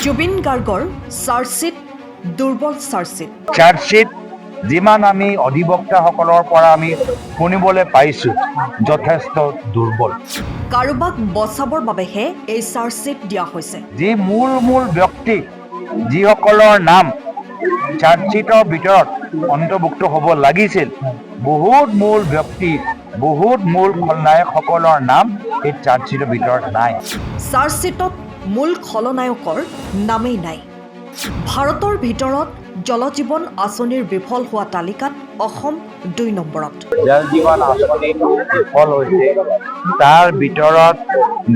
জুবিন গাৰ্গৰ চাৰ্জশ্বিট দুৰ্বল charge sheet. Charge sheet যিমান আমি অধিবক্তাসকলৰ পৰা আমি শুনিবলৈ পাইছোঁ যথেষ্ট দুৰ্বল। কাৰোবাক বচাবৰ বাবেহে এই চাৰ্জশ্বিট দিয়া হৈছে। যি মূল ব্যক্তি যিসকলৰ নাম চাৰ্জশ্বিটৰ ভিতৰত অন্তৰ্ভুক্ত হ'ব লাগিছিল, বহুত মূল ব্যক্তি বহুত মূল খলনায়কসকলৰ নাম এই চাৰ্জশ্বিটৰ ভিতৰত নাই। চাৰ্জশ্বিটত মূল খলনায়কৰ নামেই নাই। ভাৰতৰ ভিতৰত জল জীৱন আঁচনিৰ বিফল হোৱা তালিকাত অসম ২ নম্বৰত। জল জীৱন আঁচনি বিফল হৈছে, তাৰ ভিতৰত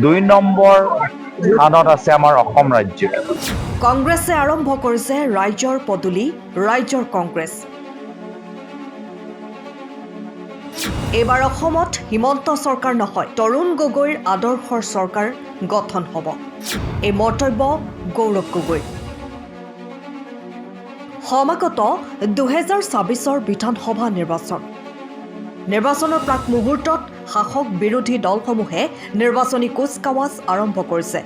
২ নম্বৰ স্থানত আছে আমাৰ অসম ৰাজ্য। কংগ্ৰেছে আৰম্ভ কৰিছে ৰাইজৰ পদূলি, ৰাইজৰ কংগ্ৰেছ। এইবাৰ অসমত হিমন্ত চৰকাৰ নহয়, তৰুণ গগৈৰ আদৰ্শৰ চৰকাৰ গঠন হ'ব। এই মন্তব্য গৌৰৱ গগৈ। সমাগত ২০২৬ বিধানসভা নিৰ্বাচনৰ প্ৰাক মুহূৰ্তত শাসক বিৰোধী দলসমূহে নিৰ্বাচনী কুচকাৱাজ আৰম্ভ কৰিছে।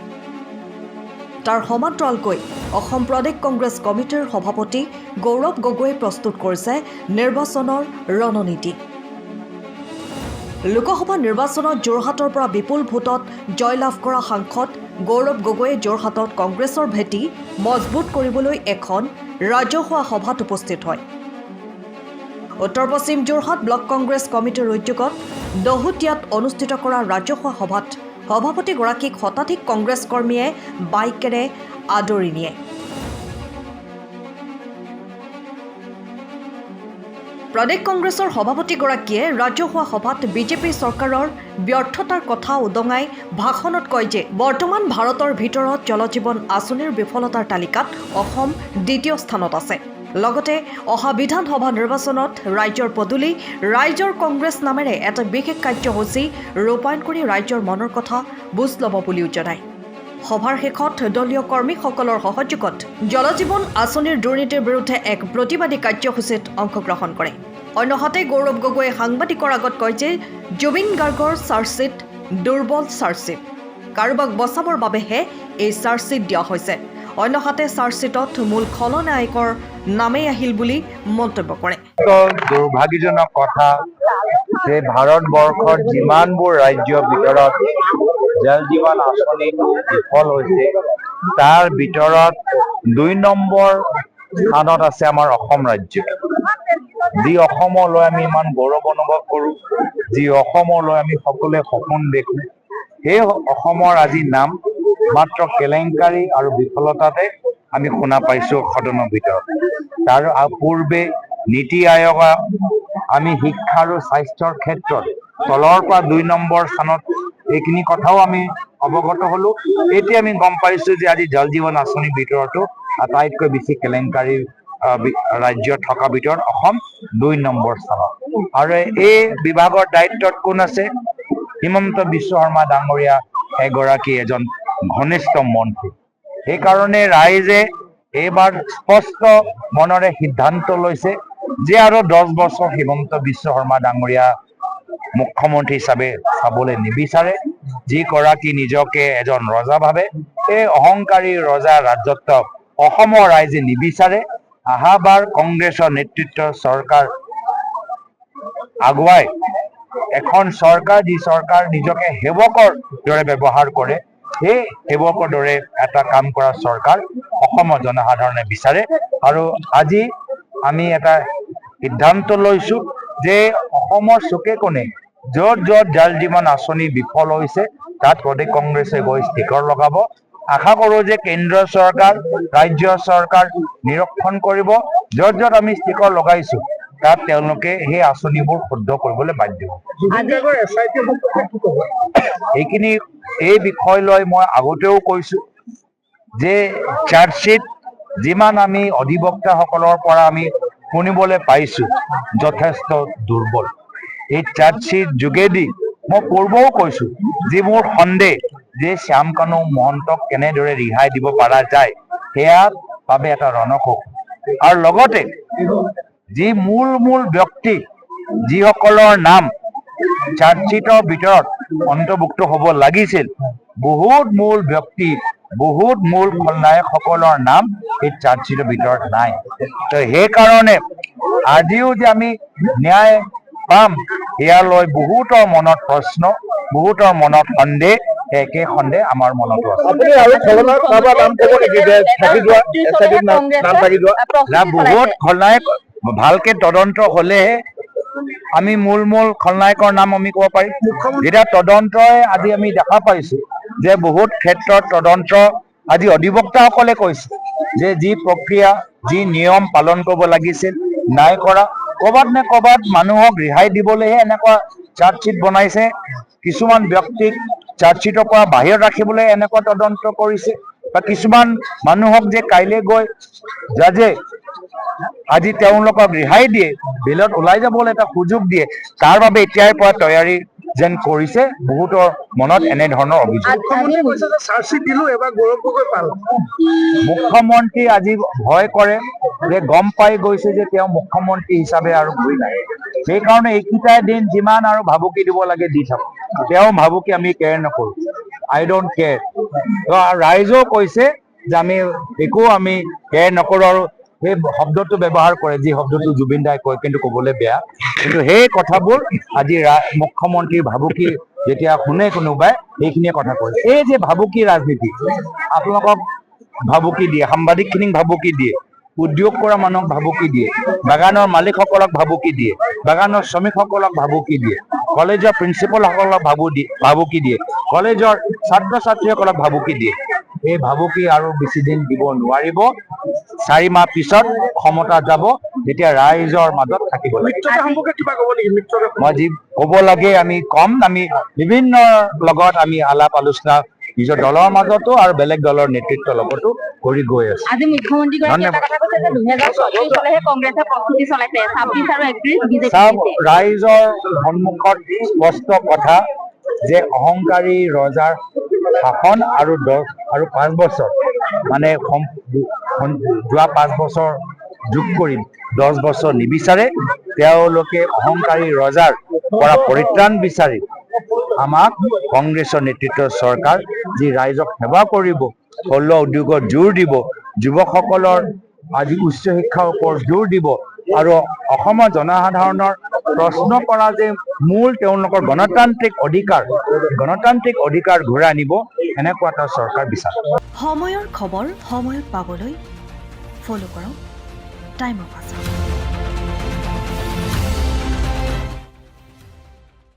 তাৰ সমান্তৰালকৈ অসম প্ৰদেশ কংগ্ৰেছ কমিটিৰ সভাপতি গৌৰৱ গগৈয়ে প্ৰস্তুত কৰিছে নিৰ্বাচনৰ ৰণনীতি। লোকসভা নিৰ্বাচনত যোৰহাটৰ পৰা বিপুল ভোটত জয়লাভ কৰা সাংসদ গৌৰৱ গগৈয়ে যোৰহাটত কংগ্ৰেছৰ ভেটি মজবুত কৰিবলৈ এখন ৰাজহুৱা সভাত উপস্থিত হয়। উত্তৰ পশ্চিম যোৰহাট ব্লক কংগ্ৰেছ কমিটিৰ উদ্যোগত দহোটীয়াত অনুষ্ঠিত কৰা ৰাজহুৱা সভাত সভাপতিগৰাকীক শতাধিক কংগ্ৰেছ কৰ্মীয়ে বাইকেৰে আদৰি নিয়ে। প্ৰদেশ কংগ্ৰেছৰ সভাপতিগৰাকীয়ে ৰাজহুৱা সভাত বিজেপি চৰকাৰৰ ব্যৰ্থতাৰ কথা উদঙাই ভাষণত কয় যে বৰ্তমান ভাৰতৰ ভিতৰত জল জীৱন আঁচনিৰ বিফলতাৰ তালিকাত অসম ২য় স্থানত আছে। লগতে অহা বিধানসভা নিৰ্বাচনত ৰাইজৰ পদূলি, ৰাইজৰ কংগ্ৰেছ নামেৰে এটা বিশেষ কাৰ্যসূচী ৰূপায়ণ কৰি ৰাইজৰ মনৰ কথা বুজ ল'ব বুলিও জনায়। সভাৰ শেষত দলীয় কৰ্মীসকলৰ সহযোগত জল জীৱন আঁচনিৰ দুৰ্নীতিৰ বিৰুদ্ধে এক প্ৰতিবাদী কাৰ্যসূচীত অংশগ্ৰহণ কৰে। অন্যহাতে গৌৰৱ গগৈয়ে সাংবাদিকৰ আগত কয় যে জুবিন গাৰ্গৰ চাৰ্জশ্বিট দুৰ্বল চাৰ্জশ্বিট। কাৰোবাক বচাবৰ বাবেহে এই চাৰ্জশ্বিট দিয়া হৈছে। অন্যহাতে চাৰ্জশ্বিটত মূল খলনায়কৰ নামেই আহিল বুলি মন্তব্য কৰে। দুৰ্ভাগ্যজনক কথা যে ভাৰতবৰ্ষৰ যিমানবোৰ ৰাজ্যৰ ভিতৰত জল জীৱন আঁচনি বিফল হৈছে, তাৰ ভিতৰত ২ নম্বৰ স্থানত আছে আমাৰ অসম ৰাজ্য। যি অসমলৈ আমি ইমান গৌৰৱ অনুভৱ কৰোঁ, যি অসমলৈ আমি সকলোৱে সপোন দেখোঁ, সেই অসমৰ আজি নাম মাত্ৰ কেলেংকাৰী আৰু বিফলতাতে আমি শুনা পাইছোঁ সদনৰ ভিতৰত। তাৰ পূৰ্বে নীতি আয়োগ আমি শিক্ষা আৰু স্বাস্থ্যৰ ক্ষেত্ৰত তলৰ পৰা ২ নম্বৰ স্থানত, এইখিনি কথাও আমি অৱগত হ'লোঁ। এতিয়া আমি গম পাইছোঁ যে আজি জল জীৱন আঁচনিৰ ভিতৰতো আটাইতকৈ বেছি কেলেংকাৰী ৰাজ্য থকাৰ ভিতৰত অসম ২ নম্বৰ স্থানত। আৰু এই বিভাগৰ দায়িত্বত কোন আছে? হিমন্ত বিশ্ব শৰ্মা ডাঙৰীয়া এজন ঘনিষ্ঠ মন্ত্ৰী। সেইকাৰণে ৰাইজে এইবাৰ স্পষ্ট মনেৰে সিদ্ধান্ত লৈছে যে আৰু 10 বছৰ হিমন্ত বিশ্ব শৰ্মা ডাঙৰীয়া মুখ্যমন্ত্ৰী হিচাপে চাবলৈ নিবিচাৰে। যিগৰাকী নিজকে এজন ৰজা ভাবে, এই অহংকাৰী ৰজা ৰাজত্ব অসমৰ ৰাইজে নিবিচাৰে। অহাবাৰ কংগ্ৰেছৰ নেতৃত্বৰ চৰকাৰ আগুৱাই এখন চৰকাৰ, যি চৰকাৰ নিজকে সেৱকৰ দৰে ব্যৱহাৰ কৰে, সেই সেৱকৰ দৰে এটা কাম কৰা চৰকাৰ অসমৰ জনসাধাৰণে বিচাৰে। আৰু আজি আমি এটা সিদ্ধান্ত লৈছোঁ যে অসমৰ চুকে কোণে য'ত জল জীৱন আঁচনি বিফল হৈছে, তাত প্ৰদেশ কংগ্ৰেছে গৈ ষ্টিকাৰ লগাব। আশা কৰোঁ যে কেন্দ্ৰ চৰকাৰ, ৰাজ্য চৰকাৰ নিৰীক্ষণ কৰিব। য'ত আমি ষ্টিকাৰ লগাইছোঁ তাত তেওঁলোকে সেই আঁচনিবোৰ শুদ্ধ কৰিবলৈ বাধ্য হ'ব। এই বিষয় লৈ মই আগতেও কৈছোঁ যে চাৰ্জশ্বিট যিমান আমি অধিবক্তাসকলৰ পৰা আমি শুনিবলৈ পাইছোঁ যথেষ্ট দুৰ্বল। এই চাৰ্জশ্বিট যোগেদি মই পূৰ্বেও কৈছোঁ যে মোৰ সন্দেহ যে শ্যাম কানু মহন্তক কেনেদৰে ৰেহাই দিব পৰা যায়, সেয়া বাবে এটা ৰণকৌশল। আৰু লগতে যি মূল ব্যক্তি যিসকলৰ নাম চাৰ্জশ্বিটৰ ভিতৰত অন্তৰ্ভুক্ত হ'ব লাগিছিল, বহুত মূল ব্যক্তি বহুত মূল খলনায়কসকলৰ নাম এই চাৰ্জশ্বিটৰ ভিতৰত নাই। তো সেইকাৰণে আজিও যে আমি ন্যায় পাম সেয়া লৈ বহুতৰ মনত প্ৰশ্ন, বহুতৰ মনত সন্দেহ, একে সন্দেহ আমাৰ মনতো আছে। আপুনি আৰু খলনায়ক কাৰোবাৰ নাম ক'ব নেকি যে থাকি যোৱা SIT নাম থাকি যোৱা? না বহুত খলনায়ক ভালকে তদন্ত হলেহে আমি মূল খলনায়কৰ নাম আমি ক'ব পাৰিম। যেতিয়া তদন্তই আজি আমি দেখা পাইছো যে বহুত ক্ষেত্ৰত তদন্ত আজি অধিবক্তাসকলে কৈছে যে যি প্ৰক্ৰিয়া যি নিয়ম পালন কৰিব লাগিছিল নাই কৰা, ক'ৰবাত নে ক'ৰবাত মানুহক ৰেহাই দিবলৈহে এনেকুৱা চাৰ্জশ্বিট বনাইছে, কিছুমান ব্যক্তিক চাৰ্জশ্বিটৰ পৰা বাহিৰত ৰাখিবলৈ এনেকুৱা তদন্ত কৰিছে, বা কিছুমান মানুহক যে কাইলৈ গৈ জাজে আজি তেওঁলোকক ৰেহাই দিয়ে, বেলত ওলাই যাবলৈ এটা সুযোগ দিয়ে, তাৰ বাবে এতিয়াৰ পৰা তৈয়াৰী যেন কৰিছে বহুতৰ মনত এনেধৰণৰ অভিযোগ। মুখ্যমন্ত্ৰীয়ে কৈছে যে চাৰ্জশ্বিট দিলো এবাৰ গৌৰৱ গগৈ পাল। মুখ্যমন্ত্ৰী আজি ভয় কৰে যে গম পাই গৈছে যে তেওঁ মুখ্যমন্ত্ৰী হিচাপে আৰু ঘূৰি নাহে, সেইকাৰণে এইকেইটাই দিন যিমান আৰু ভাবুকি দিব লাগে দি থাকক, তেওঁ ভাবুকি আমি কেয়াৰ নকৰো, আই ডোন্ট কেয়াৰ। ৰাইজেও কৈছে যে আমি একো আমি কেয়াৰ নকৰো, আৰু সেই শব্দটো ব্যৱহাৰ কৰে যি শব্দটো জুবিন দাই কয় কিন্তু ক'বলৈ বেয়া, কিন্তু সেই কথাবোৰ আজি মুখ্যমন্ত্ৰীৰ ভাবুকি যেতিয়া শুনে কোনোবাই সেইখিনিয়ে কথা কয়। এই যে ভাবুকি ৰাজনীতি, আপোনালোকক ভাবুকি দিয়ে, সাংবাদিকখিনিক ভাবুকি দিয়ে, উদ্যোগ কৰা মানুহক ভাবুকি দিয়ে, বাগানৰ মালিকসকলক ভাবুকি দিয়ে, বাগানৰ শ্ৰমিকসকলক ভাবুকি দিয়ে, কলেজৰ প্ৰিন্সিপালসকলক ভাবুকি দিয়ে, কলেজৰ ছাত্ৰ ছাত্ৰীসকলক ভাবুকি দিয়ে। এই ভাবুকি আৰু বেছি দিন দিব নোৱাৰিব। 4 মাহ পিছত ক্ষমতা যাব, তেতিয়া ৰাইজৰ মাজত থাকিব লাগিব। মিত্ৰতা সম্পৰ্কে কিবা ক'ব নেকি? মিত্ৰতা মই যি ক'ব লাগে আমি কম, আমি বিভিন্ন লগত আমি আলাপ আলোচনা নিজৰ দলৰ মাজতো আৰু বেলেগ দলৰ নেতৃত্বৰ লগতো কৰি গৈ আছো। আজি মুখ্যমন্ত্ৰীগৰাকীয়ে এটা কথা কৈছে যে 2034 চনলৈহে কংগ্ৰেছে প্ৰস্তুতি চলাইছে, 26 আৰু 31 বিজেপি চাওক, ৰাইজৰ সন্মুখত স্পষ্ট কথা যে অহংকাৰী ৰজাৰ শাসন আৰু 5 বছৰ মানে যোৱা 5 বছৰ যোগ কৰি 10 বছৰ নিবিচাৰে, তেওঁলোকে অহংকাৰী ৰজাৰ পৰা পৰিত্ৰাণ বিচাৰি আমাক কংগ্ৰেছৰ নেতৃত্বৰ চৰকাৰ যি ৰাইজক সেৱা কৰিব, থলুৱা উদ্যোগত জোৰ দিব, যুৱকসকলৰ আজি উচ্চ শিক্ষাৰ ওপৰত জোৰ দিব, আৰু অসমৰ জনসাধাৰণৰ প্ৰশ্ন কৰা যে মূল তেওঁলোকৰ গণতান্ত্ৰিক অধিকাৰ ঘূৰাই আনিব, এনেকুৱা এটা চৰকাৰ বিচাৰে। সময়ৰ খবৰ সময়ত পাবলৈ ফ'ল' কৰক টাইম অফ আছাম।